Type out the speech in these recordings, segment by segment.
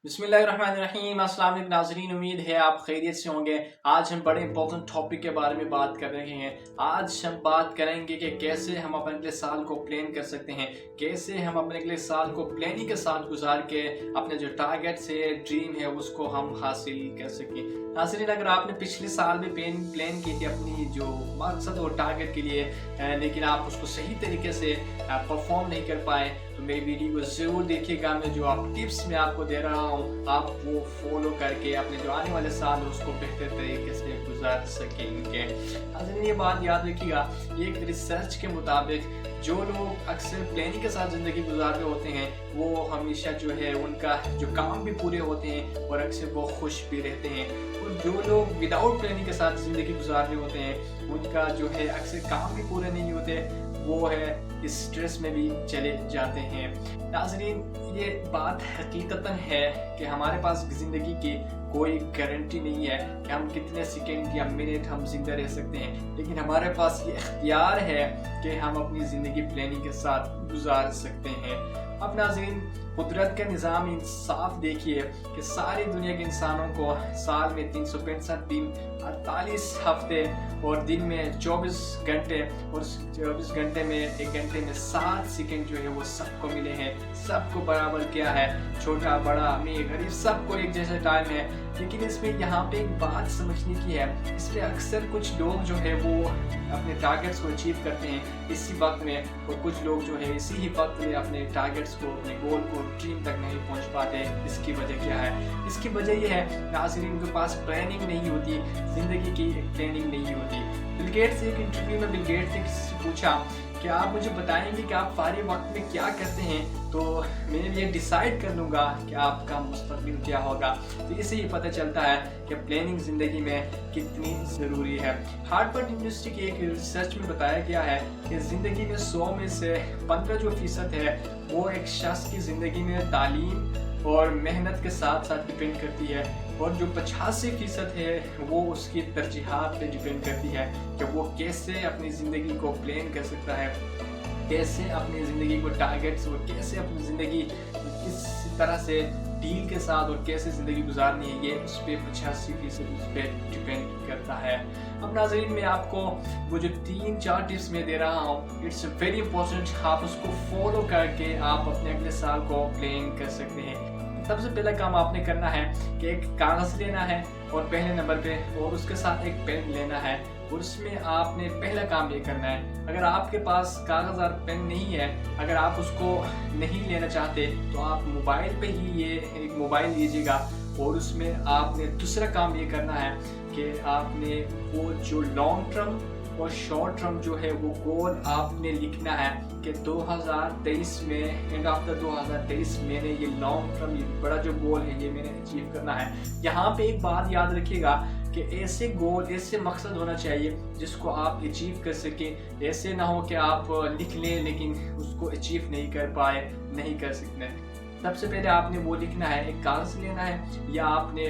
बिस्मिल्लाहिर्रहमानिर्रहीम। अस्सलाम वालेकुम नाज़रीन, उम्मीद है आप खैरियत से होंगे। आज हम बड़े इंपॉर्टेंट टॉपिक के बारे में बात कर रहे हैं। आज हम बात करेंगे कि कैसे हम अपने अगले साल को प्लान कर सकते हैं, कैसे हम अपने अगले साल को प्लानिंग के साथ गुजार के अपने जो टारगेट्स है, ड्रीम है, उसको हम हासिल कर सकें। नाज़रीन, अगर आपने पिछले साल में प्लान की थी अपनी जो मकसद और टारगेट के लिए, लेकिन आप उसको सही तरीके से परफॉर्म नहीं कर पाए, तो मेरी वीडियो को ज़रूर देखिएगा। मैं जो आप टिप्स में आपको दे रहा हूँ, आप वो फॉलो करके अपने जो आने वाले साल है उसको बेहतर तरीके से गुजार सकेंगे। नाज़रीन, ये बात याद रखिएगा, एक रिसर्च के मुताबिक जो लोग अक्सर प्लानिंग के साथ ज़िंदगी गुजार रहे होते हैं, वो हमेशा जो है उनका जो काम भी पूरे होते हैं और अक्सर वो खुश भी रहते हैं। और जो लोग विदाउट प्लानिंग के साथ ज़िंदगी गुजार रहे होते हैं, उनका जो है अक्सर काम भी पूरे नहीं होते, वो है स्ट्रेस में भी चले जाते हैं। नाज़रीन, ये बात हकीकतन है कि हमारे पास ज़िंदगी की कोई गारंटी नहीं है कि हम कितने सेकंड या मिनट हम जिंदा रह सकते हैं, लेकिन हमारे पास ये इख्तियार है कि हम अपनी ज़िंदगी प्लानिंग के साथ गुजार सकते हैं। अब नाज़रीन, कुदरत का निज़ाम इंसाफ देखिए कि सारी दुनिया के इंसानों को साल में 365 दिन, 48 हफ्ते और दिन में 24 घंटे, और 24 घंटे में एक घंटे में 7 सेकंड जो है वो सबको मिले हैं। सबको बराबर क्या है, छोटा बड़ा अमीर गरीब सबको एक जैसा टाइम है। लेकिन इसमें यहाँ पे एक बात समझने की है, इसमें अक्सर कुछ लोग जो है वो अपने टारगेट्स को अचीव करते हैं इसी वक्त में, और कुछ लोग जो है इसी ही वक्त में अपने टारगेट्स को, अपने गोल को, ड्रीम तक नहीं पहुंच पाते। इसकी वजह क्या है? इसकी वजह यह है नाज़रीन, उनके पास प्लानिंग नहीं होती, जिंदगी की एक प्लानिंग नहीं होती। बिल गेट्स, एक इंटरव्यू में बिल गेट्स ने किसी से पूछा कि आप मुझे बताएंगे कि आप फारिग वक्त में क्या करते हैं, तो मैं ये डिसाइड कर लूँगा कि आपका मुस्तकबिल क्या होगा। तो इससे ही पता चलता है कि प्लानिंग ज़िंदगी में कितनी ज़रूरी है। हार्वर्ड यूनिवर्सिटी की एक रिसर्च में बताया गया है कि ज़िंदगी में 100 में से 15 जो फीसद है वो एक शख्स की ज़िंदगी में तालीम और मेहनत के साथ साथ डिपेंड करती है, और जो 85% है वो उसकी तरजीहात पे डिपेंड करती है कि वो कैसे अपनी ज़िंदगी को प्लान कर सकता है, कैसे अपनी ज़िंदगी को टारगेट्स, और कैसे अपनी ज़िंदगी किस तरह से डील के साथ और कैसे ज़िंदगी गुजारनी है, ये उस पर 85% उस पर डिपेंड करता है। अब नाज़रीन, मैं आपको वो जो 3-4 टिप्स मैं दे रहा हूँ, इट्स वेरी इंपॉर्टेंट, आप उसको फॉलो करके आप अपने अगले साल को प्लान कर सकते हैं। सबसे पहला काम आपने करना है कि एक कागज़ लेना है और पहले नंबर पे, और उसके साथ एक पेन लेना है, और उसमें आपने पहला काम ये करना है। अगर आपके पास कागज़ और पेन नहीं है, अगर आप उसको नहीं लेना चाहते, तो आप मोबाइल पे ही ये एक मोबाइल लीजिएगा, और उसमें आपने दूसरा काम ये करना है कि आपने वो जो लॉन्ग टर्म और शॉर्ट टर्म जो है वो गोल आपने लिखना है कि 2023 में, एंड आफ्टर 2023 मैंने ये लॉन्ग टर्म, ये बड़ा जो गोल है ये मैंने अचीव करना है। यहाँ पे एक बात याद रखिएगा कि ऐसे गोल, ऐसे मकसद होना चाहिए जिसको आप अचीव कर सकें। ऐसे ना हो कि आप लिख लें लेकिन उसको अचीव नहीं कर पाए, नहीं कर सकते। सबसे पहले आपने वो लिखना है, एक कागज़ लेना है या आपने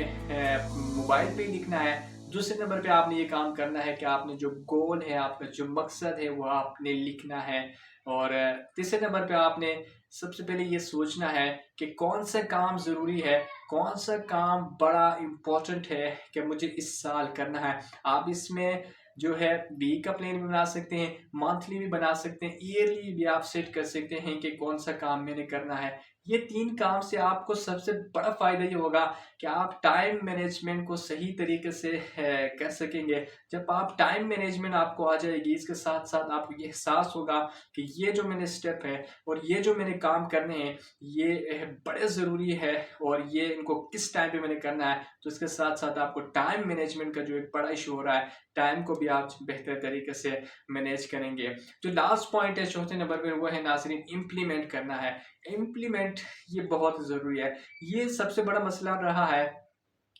मोबाइल पे लिखना है। दूसरे नंबर पे आपने ये काम करना है कि आपने जो गोल है, आपका जो मकसद है वो आपने लिखना है। और तीसरे नंबर पे आपने सबसे पहले ये सोचना है कि कौन सा काम ज़रूरी है, कौन सा काम बड़ा इम्पोर्टेंट है कि मुझे इस साल करना है। आप इसमें जो है वीक का प्लान भी बना सकते हैं, मंथली भी बना सकते हैं, ईयरली भी आप सेट कर सकते हैं कि कौन सा काम मैंने करना है। ये 3 काम से आपको सबसे बड़ा फ़ायदा ये होगा कि आप टाइम मैनेजमेंट को सही तरीके से कर सकेंगे। जब आप टाइम मैनेजमेंट आपको आ जाएगी, इसके साथ साथ आपको ये एहसास होगा कि ये जो मैंने स्टेप है और ये जो मैंने काम करने हैं, ये बड़े ज़रूरी है, और ये इनको किस टाइम पे मैंने करना है। तो इसके साथ साथ आपको टाइम मैनेजमेंट का जो एक बड़ा इशू हो रहा है, टाइम को भी आप बेहतर तरीके से मैनेज करेंगे। जो लास्ट पॉइंट है चौथे नंबर पे, वो है नाज़रीन इम्प्लीमेंट करना है। इम्प्लीमेंट ये बहुत ज़रूरी है। ये सबसे बड़ा मसला रहा है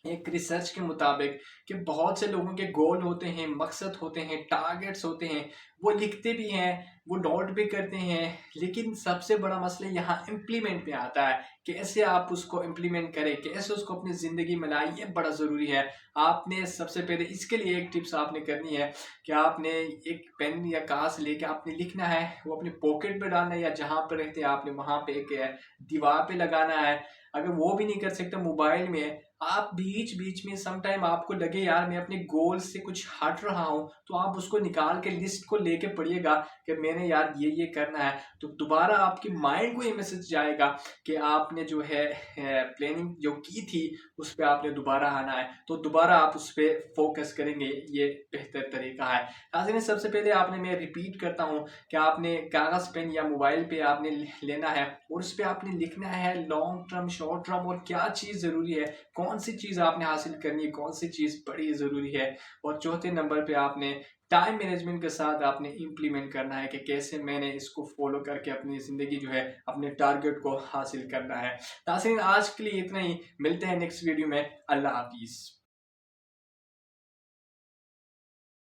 एक रिसर्च के मुताबिक कि बहुत से लोगों के गोल होते हैं, मकसद होते हैं, टारगेट्स होते हैं, वो लिखते भी हैं, वो नोट भी करते हैं, लेकिन सबसे बड़ा मसला यहाँ इम्प्लीमेंट में आता है। कैसे आप उसको इम्प्लीमेंट करें, कैसे उसको अपनी ज़िंदगी में लाएं, ये बड़ा ज़रूरी है। आपने सबसे पहले इसके लिए एक टिप्स आपने करनी है कि आपने एक पेन या कागज लेके आपने लिखना है, वो अपनी पॉकेट में डालना है या जहाँ पर रहते हैं आपने वहाँ पे एक दीवार पे लगाना है। अगर वो भी नहीं कर सकते मोबाइल में, आप बीच बीच में सम टाइम आपको लगे यार मैं अपने गोल से कुछ हट रहा हूँ, तो आप उसको निकाल के लिस्ट को लेके पढ़िएगा कि मैंने यार ये करना है। तो दोबारा आपकी माइंड को ये मैसेज जाएगा कि आपने जो है प्लानिंग जो की थी उस पर आपने दोबारा आना है, तो दोबारा आप उस पर फोकस करेंगे। ये बेहतर तरीका है। नाज़रीन, सबसे पहले आपने, मैं रिपीट करता हूँ कि आपने कागज़ पेन या मोबाइल पे आपने लेना है और उस पर आपने लिखना है लॉन्ग टर्म, शॉर्ट टर्म और क्या चीज़ ज़रूरी है, कौन सी चीज़ आपने हासिल करनी है, कौन सी चीज़ बड़ी ज़रूरी है। और चौथे नंबर पे आपने टाइम मैनेजमेंट के साथ आपने इम्प्लीमेंट करना है कि कैसे मैंने इसको फॉलो करके अपनी ज़िंदगी जो है अपने टारगेट को हासिल करना है। नाज़रीन, आज के लिए इतना ही, मिलते हैं नेक्स्ट वीडियो में। अल्लाह हाफिज़।